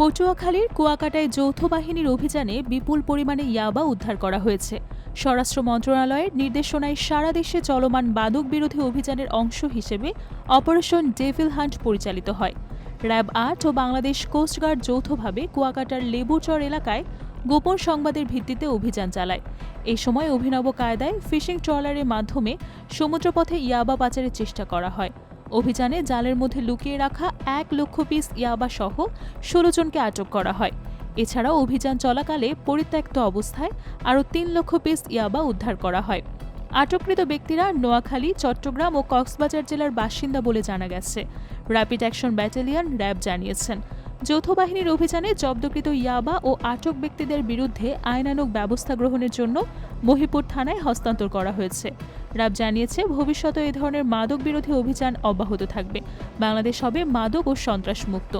পটুয়াখালীর কুয়াকাটায় যৌথ বাহিনীর অভিযানে বিপুল পরিমাণে ইয়াবা উদ্ধার করা হয়েছে। স্বরাষ্ট্র মন্ত্রণালয়ের নির্দেশনায় সারা দেশে চলমান মাদক বিরোধী অভিযানের অংশ হিসেবে অপারেশন ডেভিল হান্ট পরিচালিত হয়। র্যাব ৮ ও বাংলাদেশ কোস্টগার্ড যৌথভাবে কুয়াকাটার লেবুচর এলাকায় গোপন সংবাদের ভিত্তিতে অভিযান চালায়। এই সময় অভিনব কায়দায় ফিশিং ট্রলারের মাধ্যমে সমুদ্রপথে ইয়াবা পাচারের চেষ্টা করা হয়। অভিযানে জালের মধ্যে লুকিয়ে রাখা ১ লক্ষ পিস ইয়াবা সহ ১৬ জনকে আটক করা হয়। এছাড়াও অভিযান চলাকালে পরিত্যক্ত অবস্থায় আরও ৩ লক্ষ পিস ইয়াবা উদ্ধার করা হয়। আটককৃত ব্যক্তিরা নোয়াখালী, চট্টগ্রাম ও কক্সবাজার জেলার বাসিন্দা বলে জানা গেছে। র্যাপিড অ্যাকশন ব্যাটালিয়ন র্যাব জানিয়েছেন, যৌথ বাহিনীর অভিযানে জব্দকৃত ইয়াবা ও আটক ব্যক্তিদের বিরুদ্ধে আইনানুগ ব্যবস্থা গ্রহণের জন্য মহিপুর থানায় হস্তান্তর করা হয়েছে। র্যাব জানিয়েছে, ভবিষ্যতে এ ধরনের মাদক বিরোধী অভিযান অব্যাহত থাকবে। বাংলাদেশ হবে মাদক ও সন্ত্রাস মুক্ত।